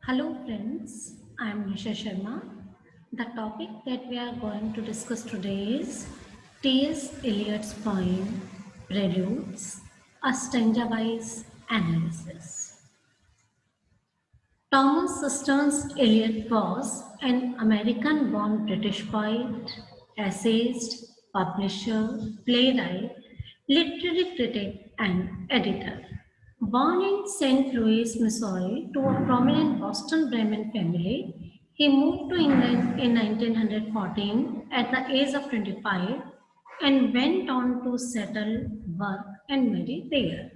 Hello friends, I am Nisha Sharma. The topic that we are going to discuss today is T.S. Eliot's poem Preludes, a stanza-wise analysis. Thomas Stearns Eliot was an American-born British poet, essayist, publisher, playwright, literary critic, and editor. Born in St. Louis, Missouri, to a prominent Boston Bremen family, he moved to England in 1914 at the age of 25 and went on to settle, work, and marry there.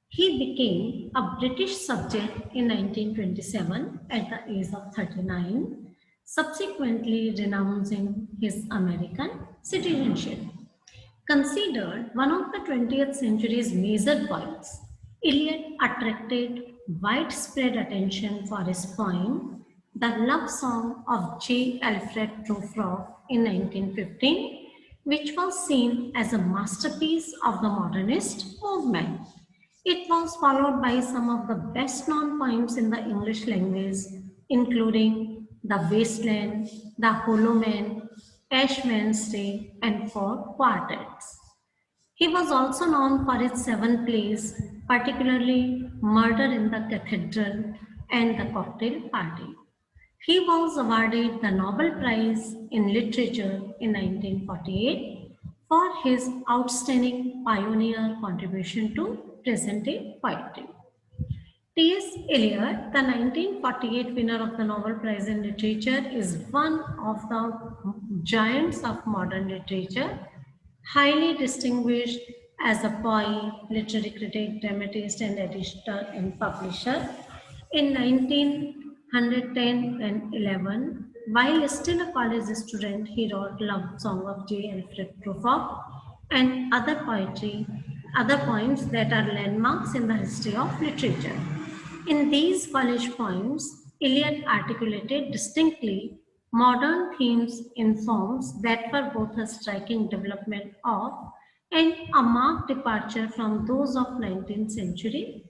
He became a British subject in 1927 at the age of 39, subsequently renouncing his American citizenship. Considered one of the 20th century's major poets, Eliot attracted widespread attention for his poem, The Love Song of J. Alfred Prufrock in 1915, which was seen as a masterpiece of the modernist movement. It was followed by some of the best known poems in the English language, including The Wasteland, The Hollow Man, Ash Wednesday, and four quartets. He was also known for his seven plays, particularly Murder in the Cathedral and The Cocktail Party. He was awarded the Nobel Prize in Literature in 1948 for his outstanding pioneer contribution to present-day poetry. T.S. Eliot, the 1948 winner of the Nobel Prize in Literature, is one of the giants of modern literature, highly distinguished as a poet, literary critic, dramatist, and editor and publisher. In 1910 and 11, while still a college student, he wrote Love Song of J. Alfred Prufrock and other poems that are landmarks in the history of literature. In these college poems, Eliot articulated distinctly modern themes in forms that were both a striking development of and a marked departure from those of 19th century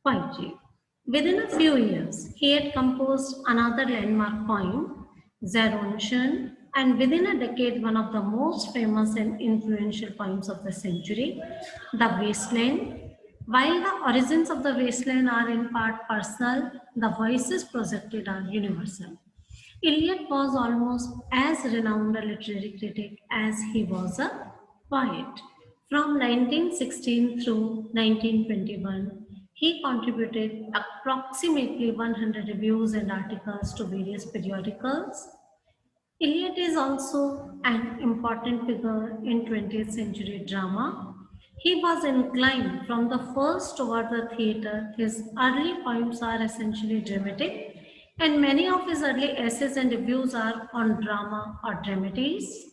poetry. Within a few years, he had composed another landmark poem, Zarontian, and within a decade, one of the most famous and influential poems of the century, The Wasteland. While the origins of the wasteland are in part personal, the voices projected are universal. Eliot was almost as renowned a literary critic as he was a poet. From 1916 through 1921, he contributed approximately 100 reviews and articles to various periodicals. Eliot is also an important figure in 20th century drama. He was inclined from the first toward the theatre. His early poems are essentially dramatic, and many of his early essays and reviews are on drama or dramatists.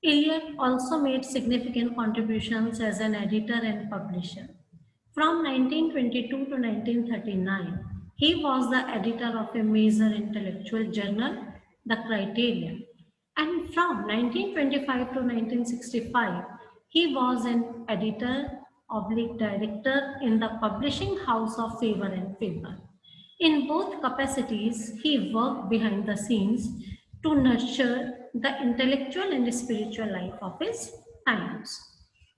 Eliot also made significant contributions as an editor and publisher. From 1922 to 1939, he was the editor of a major intellectual journal, The Criterion, and from 1925 to 1965, he was an editor oblique director in the publishing house of Faber and Faber. In both capacities, he worked behind the scenes to nurture the intellectual and spiritual life of his times.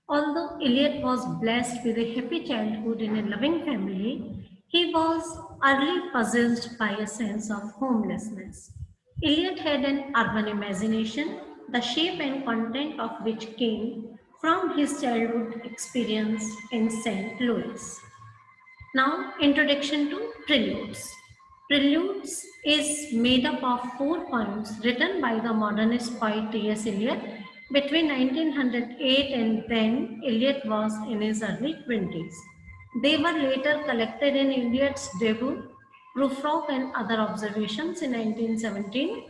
Although Eliot was blessed with a happy childhood in a loving family, he was early puzzled by a sense of homelessness. Eliot had an urban imagination, the shape and content of which came from his childhood experience in St. Louis. Now, introduction to Preludes. Preludes is made up of four poems written by the modernist poet T.S. Eliot between 1908 and then Eliot was in his early 20s. They were later collected in Eliot's debut, Prufrock and Other Observations in 1917.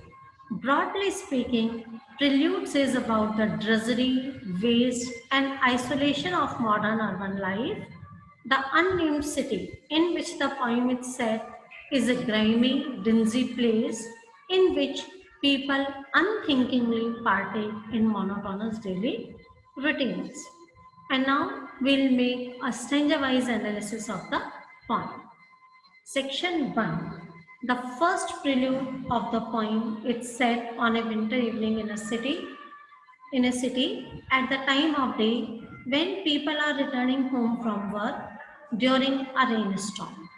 Broadly speaking, Preludes is about the drudgery, waste, and isolation of modern urban life. The unnamed city in which the poem is set is a grimy, dingy place in which people unthinkingly partake in monotonous daily routines. And now we'll make a stanza-wise analysis of the poem. Section 1. The first prelude of the poem is set on a winter evening in a city at the time of day when people are returning home from work during a rainstorm.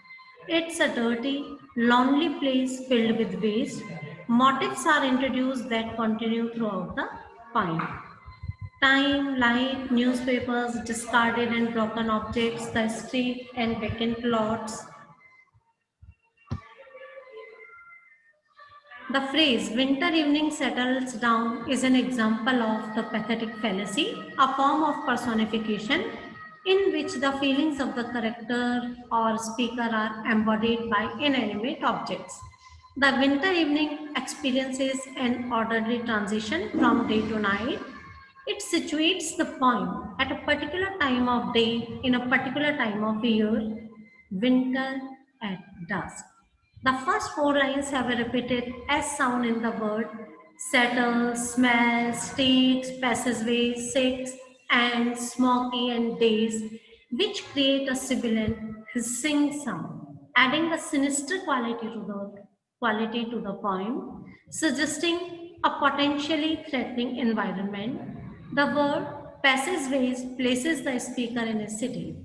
It's a dirty, lonely place filled with waste. Motifs are introduced that continue throughout the poem. Time, light, newspapers, discarded and broken objects, the street and vacant lots. The phrase winter evening settles down is an example of the pathetic fallacy, a form of personification in which the feelings of the character or speaker are embodied by inanimate objects. The winter evening experiences an orderly transition from day to night. It situates the poem at a particular time of day in a particular time of year, winter at dusk. The first four lines have a repeated S sound in the word settles, smells, streets, passageways, six, and smoky and days, which create a sibilant hissing sound, adding a sinister quality to the poem, suggesting a potentially threatening environment. The word passageways places the speaker in a city.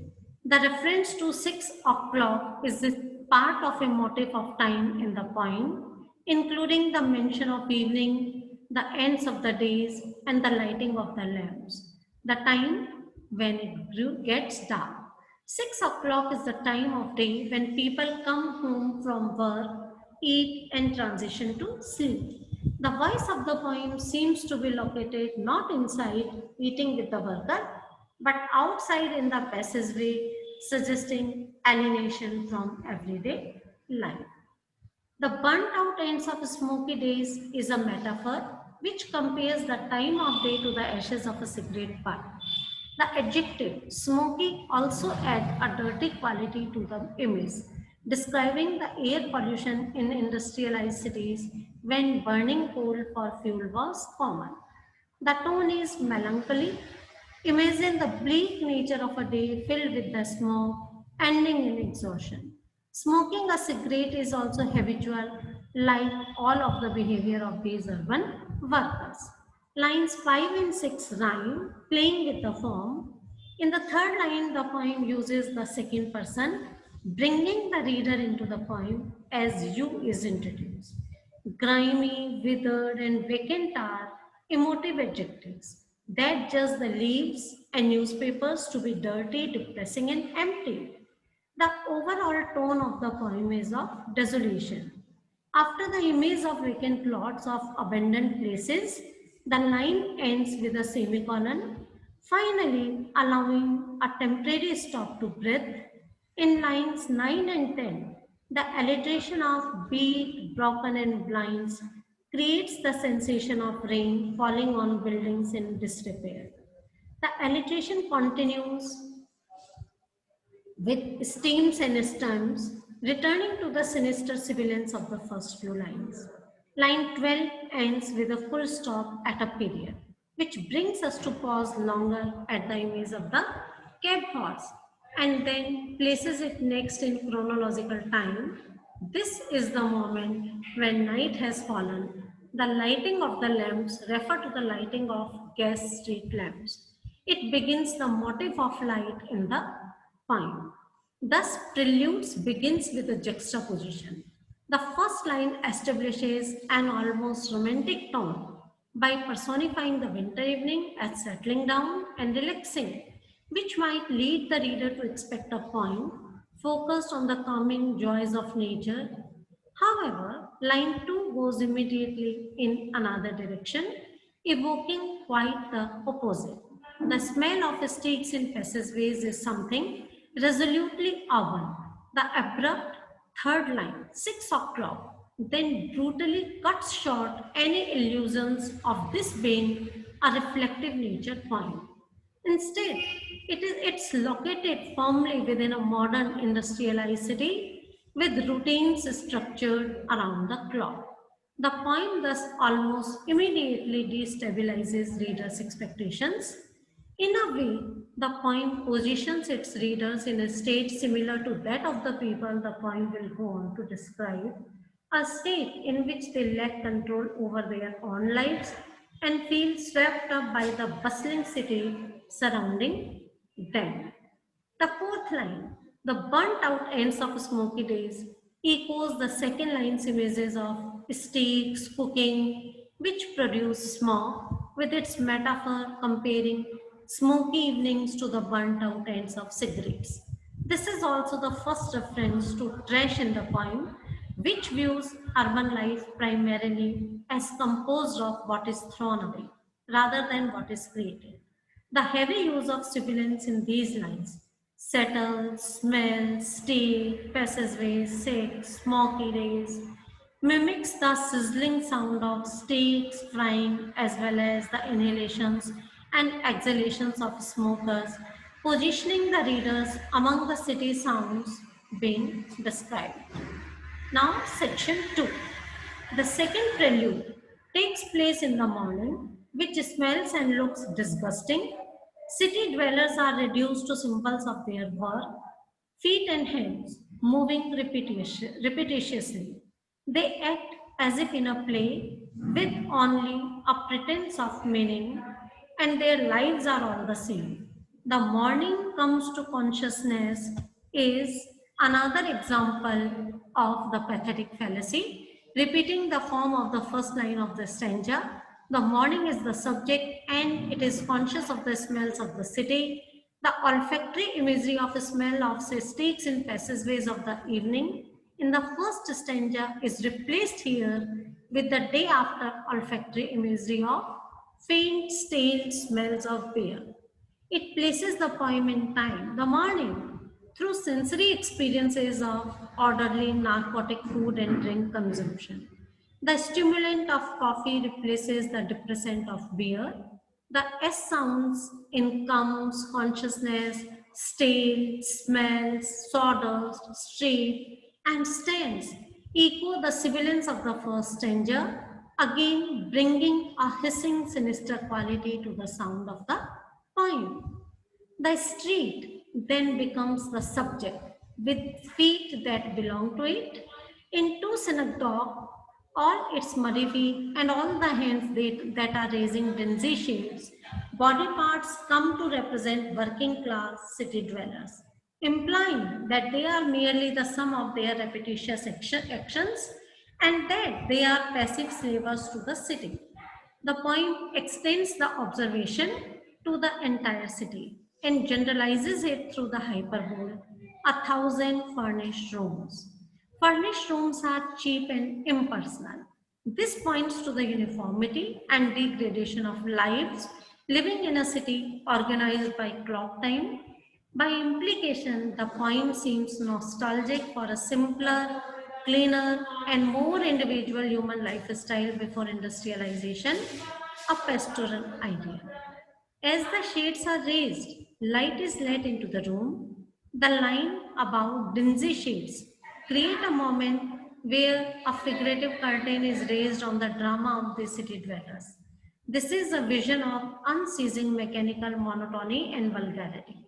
The reference to 6 o'clock is the part of a motif of time in the poem, including the mention of evening, the ends of the days, and the lighting of the lamps. The time when gets dark. 6 o'clock is the time of day when people come home from work, eat, and transition to sleep. The voice of the poem seems to be located not inside, eating with the worker, but outside in the passageway, suggesting alienation from everyday life. The burnt out ends of smoky days is a metaphor which compares the time of day to the ashes of a cigarette butt. The adjective smoky also adds a dirty quality to the image, describing the air pollution in industrialized cities when burning coal for fuel was common. The tone is melancholy. Imagine the bleak nature of a day filled with the smoke, ending in exhaustion. Smoking a cigarette is also habitual, like all of the behavior of these urban workers. Lines 5 and 6 rhyme, playing with the form. In the third line, the poem uses the second person, bringing the reader into the poem as you is introduced. Grimy, withered, and vacant are emotive adjectives that judge the leaves and newspapers to be dirty, depressing, and empty. The overall tone of the poem is of desolation. After the image of vacant lots of abandoned places, the line ends with a semicolon, finally allowing a temporary stop to breathe. In lines 9 and 10, the alliteration of beat, broken, and blinds creates the sensation of rain falling on buildings in disrepair. The alliteration continues with steams and stems, returning to the sinister sibilance of the first few lines. Line 12 ends with a full stop at a period, which brings us to pause longer at the image of the cab horse and then places it next in chronological time. This is the moment when night has fallen. The lighting of the lamps refer to the lighting of gas street lamps. It begins the motif of light in the poem. Thus, Preludes begins with a juxtaposition. The first line establishes an almost romantic tone by personifying the winter evening as settling down and relaxing, which might lead the reader to expect a poem focused on the calming joys of nature. However, line 2 goes immediately in another direction, evoking quite the opposite. The smell of sticks in passageways is something resolutely urban. The abrupt third line, 6 o'clock, then brutally cuts short any illusions of this being a reflective nature point. Instead, it's located firmly within a modern industrialized city with routines structured around the clock. The poem thus almost immediately destabilizes readers' expectations. In a way, the poem positions its readers in a state similar to that of the people the poem will go on to describe. a state in which they lack control over their own lives and feel swept up by the bustling city surrounding them. The fourth line, the burnt out ends of smoky days, echoes the second line's images of steaks, cooking, which produce smoke, with its metaphor comparing smoky evenings to the burnt out ends of cigarettes. This is also the first reference to trash in the poem, which views urban life primarily as composed of what is thrown away rather than what is created. The heavy use of sibilants in these lines, settle, smell, stay, passageways, sex, smoky days, mimics the sizzling sound of steaks frying as well as the inhalations and exhalations of smokers, positioning the readers among the city sounds being described. Now, section 2. The second prelude takes place in the morning, which smells and looks disgusting. City dwellers are reduced to symbols of their work, feet and hands moving repetitiously. They act as if in a play with only a pretense of meaning, and their lives are all the same. The morning comes to consciousness is another example of the pathetic fallacy, repeating the form of the first line of the stanza. The morning is the subject and it is conscious of the smells of the city. The olfactory imagery of the smell of say, steaks in passageways of the evening in the first stanza is replaced here with the day after olfactory imagery of faint stale smells of beer. It places the poem in time, the morning, through sensory experiences of orderly narcotic food and drink consumption. The stimulant of coffee replaces the depressant of beer. The S sounds in comes, consciousness, stale, smells, sawdust, street, and stains echo the sibilance of the first stanza, again bringing a hissing, sinister quality to the sound of the poem. The street then becomes the subject with feet that belong to it. Into synecdoche, all its muddy feet and all the hands that are raising dingy shades, body parts come to represent working class city dwellers, implying that they are merely the sum of their repetitious actions and that they are passive slavers to the city. The poem extends the observation to the entire city and generalizes it through the hyperbole, 1,000 furnished rooms. Furnished rooms are cheap and impersonal. This points to the uniformity and degradation of lives living in a city organized by clock time. By implication, the poem seems nostalgic for a simpler, cleaner, and more individual human lifestyle before industrialization, a pastoral idea. As the shades are raised, light is let into the room. The line about dingy shades create a moment where a figurative curtain is raised on the drama of the city dwellers. This is a vision of unceasing mechanical monotony and vulgarity.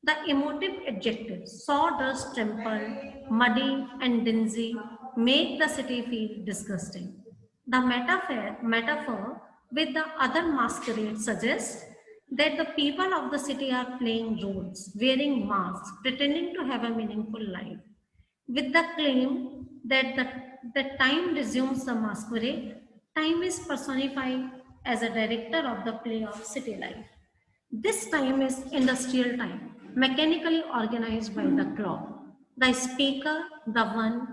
The emotive adjectives sawdust, trampled, muddy, and dingy make the city feel disgusting. The metaphor with the other masquerade suggests that the people of the city are playing roles, wearing masks, pretending to have a meaningful life, with the claim that the time resumes the masquerade, time is personified as a director of the play of city life. This time is industrial time, mechanically organized by the clock. The speaker, the one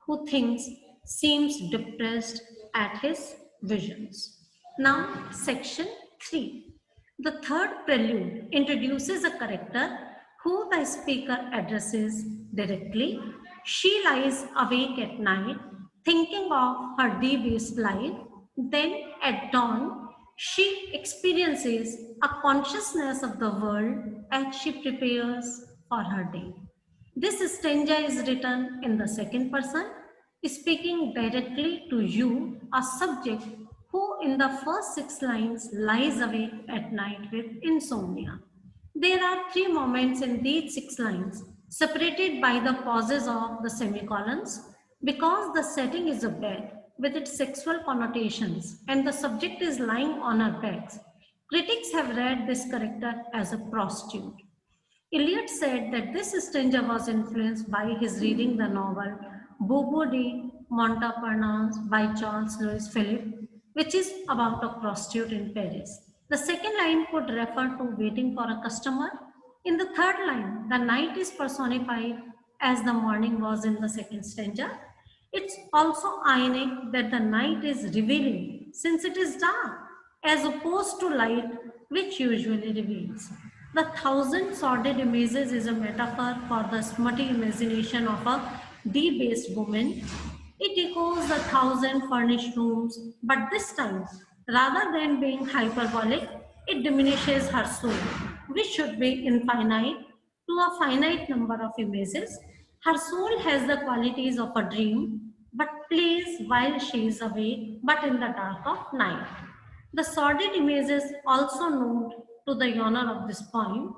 who thinks, seems depressed at his visions. Now, section 3. The third prelude introduces a character who the speaker addresses directly. She lies awake at night, thinking of her debased life. Then, at dawn, she experiences a consciousness of the world as she prepares for her day. This stanza is written in the second person, speaking directly to you, a subject who in the first 6 lines lies awake at night with insomnia. There are 3 moments in these 6 lines, separated by the pauses of the semicolons. Because the setting is a bed with its sexual connotations and the subject is lying on her back, critics have read this character as a prostitute. Eliot said that this stranger was influenced by his reading the novel Bobo de Montparnasse by Charles Louis Philippe, which is about a prostitute in Paris. The second line could refer to waiting for a customer. In the third line, the night is personified as the morning was in the second stanza. It's also ironic that the night is revealing since it is dark, as opposed to light, which usually reveals. The thousand sordid images is a metaphor for the smutty imagination of a debased woman. It echoes the thousand furnished rooms, but this time, rather than being hyperbolic, it diminishes her soul, which should be infinite, to a finite number of images. Her soul has the qualities of a dream, but plays while she is awake, but in the dark of night. The sordid images also note to the honor of this poem.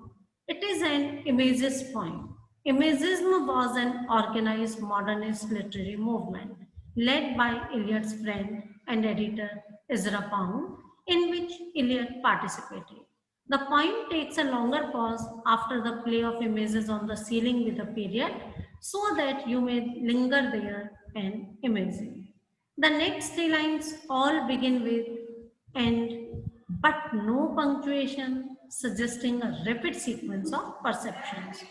It is an imagist poem. Imagism was an organized modernist literary movement led by Eliot's friend and editor Ezra Pound, in which Eliot participated. The poem takes a longer pause after the play of images on the ceiling with a period so that you may linger there and imagine. The next three lines all begin with and but no punctuation, suggesting a rapid sequence of perceptions.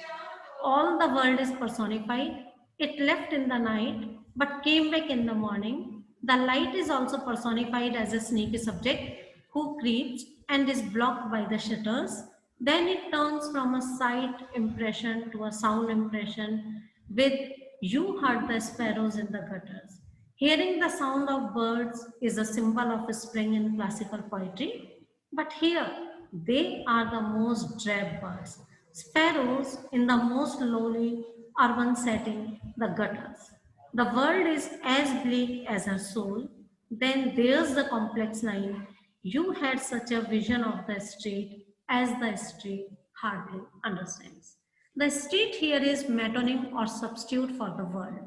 All the world is personified. It left in the night but came back in the morning. The light is also personified as a sneaky subject who creeps and is blocked by the shutters. Then it turns from a sight impression to a sound impression with you heard the sparrows in the gutters. Hearing the sound of birds is a symbol of spring in classical poetry, but here they are the most drab birds. Sparrows in the most lowly urban setting, the gutters. The world is as bleak as her soul. Then there's the complex line. You had such a vision of the street as the street hardly understands. The street here is metonym or substitute for the world.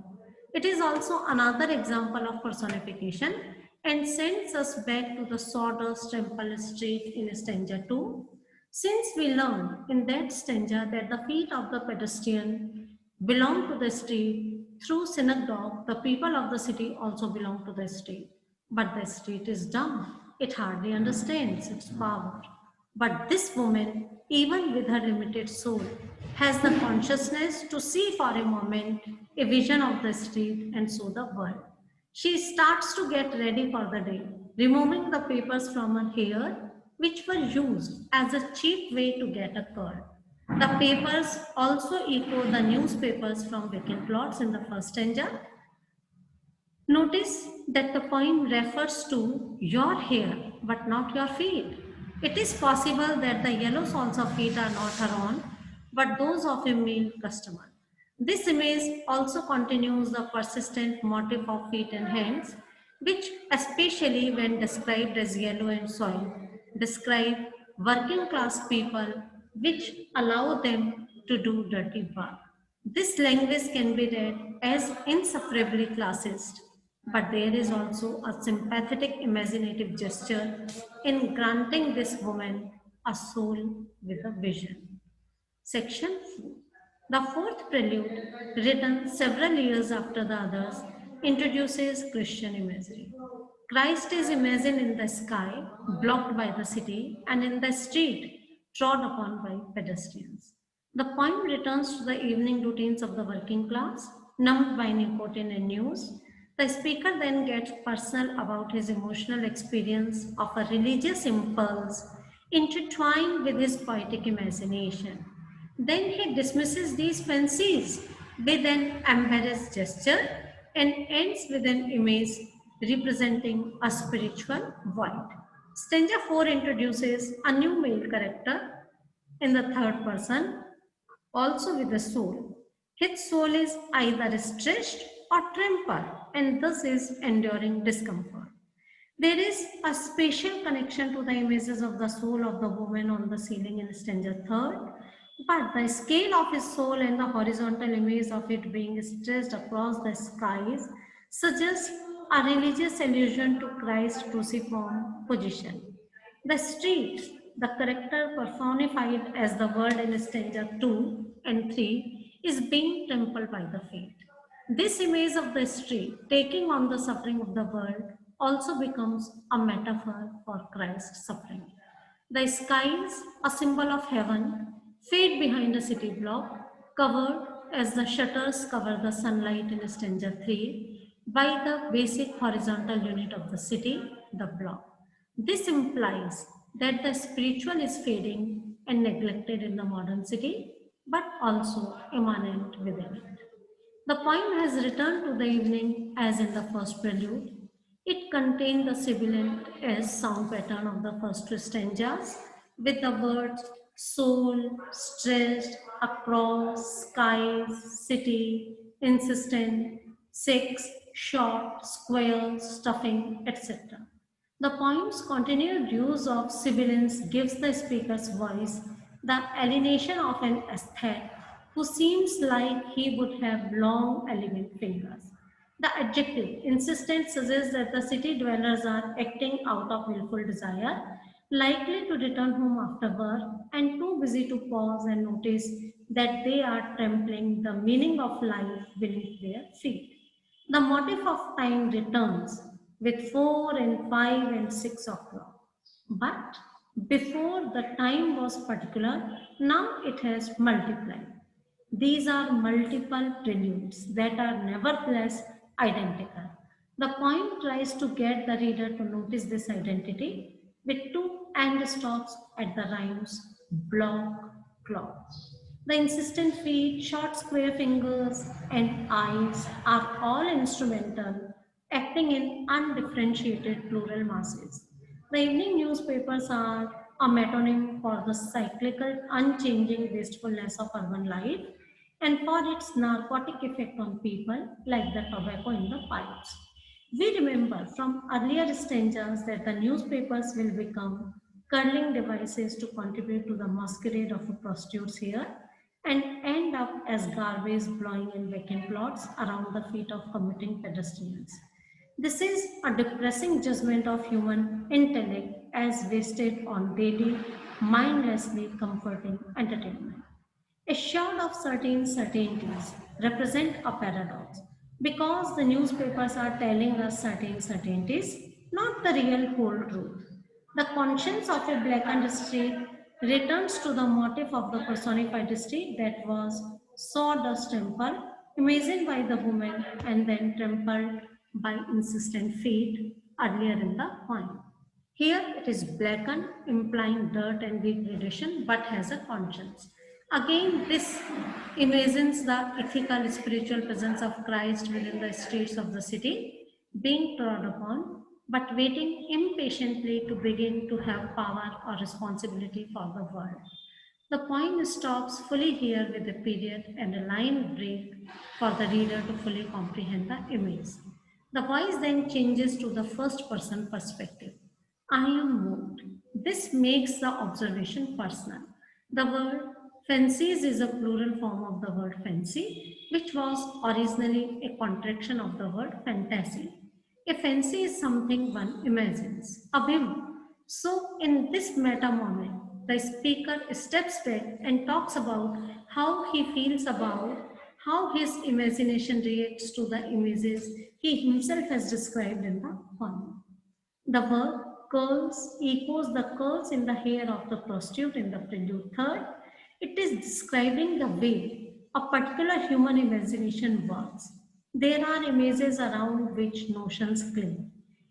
It is also another example of personification and sends us back to the sawdust temple street in stanza 2. Since we learned in that stanza that the feet of the pedestrian belong to the street, through synagogue, the people of the city also belong to the street. But the street is dumb. It hardly understands its power. But this woman, even with her limited soul, has the consciousness to see for a moment a vision of the street and so the world. She starts to get ready for the day, removing the papers from her hair, which were used as a cheap way to get a curl. The papers also echo the newspapers from vacant plots in the first stanza. Notice that the poem refers to your hair but not your feet. It is possible that the yellow soles of feet are not her own but those of a male customer. This image also continues the persistent motif of feet and hands, which, especially when described as yellow and soiled, describe working class people which allow them to do dirty work. This language can be read as insufferably classist, but there is also a sympathetic imaginative gesture in granting this woman a soul with a vision. Section 4. The fourth prelude, written several years after the others, introduces Christian imagery. Christ is imagined in the sky, blocked by the city, and in the street, trod upon by pedestrians. The poem returns to the evening routines of the working class, numbed by nicotine and news. The speaker then gets personal about his emotional experience of a religious impulse intertwined with his poetic imagination. Then he dismisses these fancies with an embarrassed gesture and ends with an image representing a spiritual void. Stanza 4 introduces a new male character in the third person, also with a soul. His soul is either stretched or trampled, and thus is enduring discomfort. There is a special connection to the images of the soul of the woman on the ceiling in stanza third. But the scale of his soul and the horizontal image of it being stretched across the skies suggests a religious allusion to Christ's cruciform position. The streets, the character personified as the world in stanza 2 and 3, is being trampled by the feet. This image of the street taking on the suffering of the world also becomes a metaphor for Christ's suffering. The skies, a symbol of heaven, fade behind a city block, covered as the shutters cover the sunlight in stanza 3 by the basic horizontal unit of the city, the block. This implies that the spiritual is fading and neglected in the modern city, but also immanent within it. The poem has returned to the evening as in the first prelude. It contained the sibilant S sound pattern of the first two stanzas with the words soul stretched across skies, city, insistent, six, short, square, stuffing, etc. The poem's continued use of sibilance gives the speaker's voice the alienation of an aesthete who seems like he would have long, elegant fingers. The adjective insistent suggests that the city dwellers are acting out of willful desire, likely to return home after work, and too busy to pause and notice that they are trampling the meaning of life beneath their feet. The motif of time returns with 4 and 5 and 6 o'clock. But before the time was particular, now it has multiplied. These are multiple preludes that are nevertheless identical. The poem tries to get the reader to notice this identity with two end stops at the rhymes block, clock. The insistent feet, short square fingers, and eyes are all instrumental, acting in undifferentiated plural masses. The evening newspapers are a metonym for the cyclical, unchanging wastefulness of urban life and for its narcotic effect on people, like the tobacco in the pipes. We remember from earlier stanzas that the newspapers will become curling devices to contribute to the masquerade of prostitutes here and end up as garbage blowing in vacant plots around the feet of commuting pedestrians. This is a depressing judgment of human intellect as wasted on daily, mindlessly comforting entertainment. Assured of certain certainties represent a paradox because the newspapers are telling us certain certainties, not the real whole truth. The conscience of a blackened street returns to the motif of the personified street that was sawdust trampled, imagined by the woman and then trampled by insistent feet earlier in the poem. Here it is blackened, implying dirt and degradation, but has a conscience. Again, this imagines the ethical, spiritual presence of Christ within the streets of the city, being trod upon, but waiting impatiently to begin to have power or responsibility for the world. The poem stops fully here with a period and a line break for the reader to fully comprehend the image. The voice then changes to the first person perspective. I am moved. This makes the observation personal. The word fancies is a plural form of the word fancy, which was originally a contraction of the word fantasy. A fancy is something one imagines, a whim. So, in this meta moment, the speaker steps back and talks about how he feels about how his imagination reacts to the images he himself has described in the poem. The word curls echoes the curls in the hair of the prostitute in the prelude third. It is describing the way a particular human imagination works. There are images around which notions cling.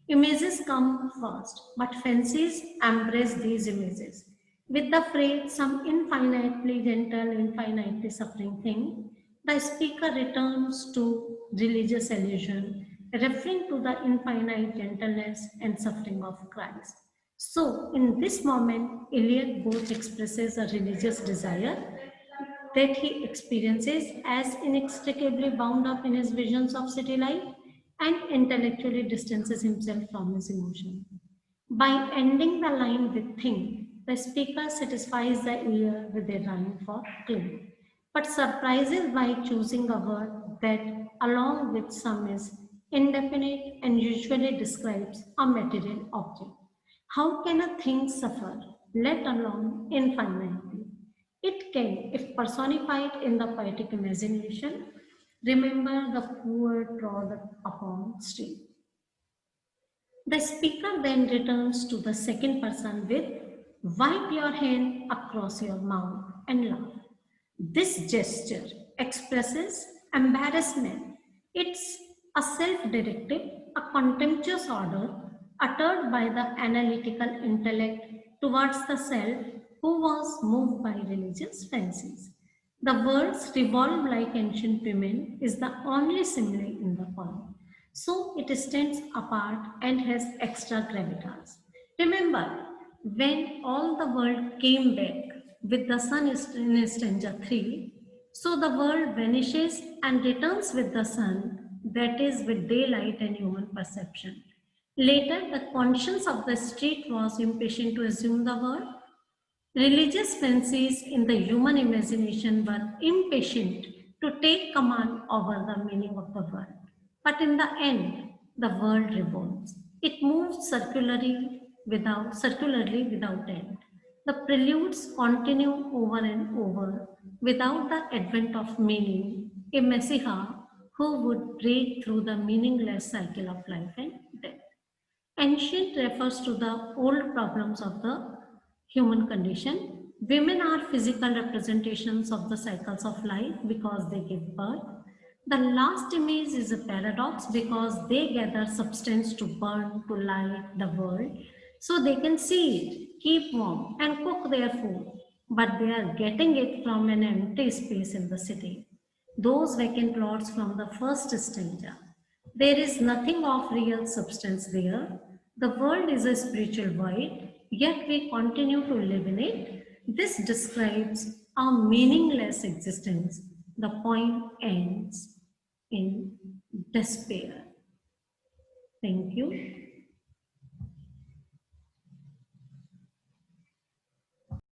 Images come first, but fancies embrace these images. With the phrase, some infinitely gentle, infinitely suffering thing, the speaker returns to religious allusion, referring to the infinite gentleness and suffering of Christ. So, in this moment, Eliot both expresses a religious desire that he experiences as inextricably bound up in his visions of city life and intellectually distances himself from his emotion. By ending the line with think, The speaker satisfies the ear with a rhyme for clean, but surprises by choosing a word that, along with some, is indefinite and usually describes a material object. How can a thing suffer, let alone infinitely? It can, if personified in the poetic imagination. Remember the poor trod upon street. The speaker then returns to the second person with wipe your hand across your mouth and laugh. This gesture expresses embarrassment. It's a self-directive, a contemptuous order uttered by the analytical intellect towards the self who was moved by religious fancies. The words revolve like ancient women is the only simile in the poem. So it stands apart and has extra gravitas. Remember, when all the world came back with the sun in stanza 3, so the world vanishes and returns with the sun, that is, with daylight and human perception. Later, the conscience of the street was impatient to assume the world. Religious fancies in the human imagination were impatient to take command over the meaning of the world. But in the end, the world revolves. It moves circularly without end. The preludes continue over and over without the advent of meaning, a Messiah who would break through the meaningless cycle of life and death. Ancient refers to the old problems of the human condition. Women are physical representations of the cycles of life because they give birth. The last image is a paradox because they gather substance to burn, to light the world, so they can see it, keep warm, and cook their food. But they are getting it from an empty space in the city. Those vacant plots from the first stanza. There is nothing of real substance there. The world is a spiritual void, yet we continue to live in it. This describes our meaningless existence. The poem ends in despair. Thank you.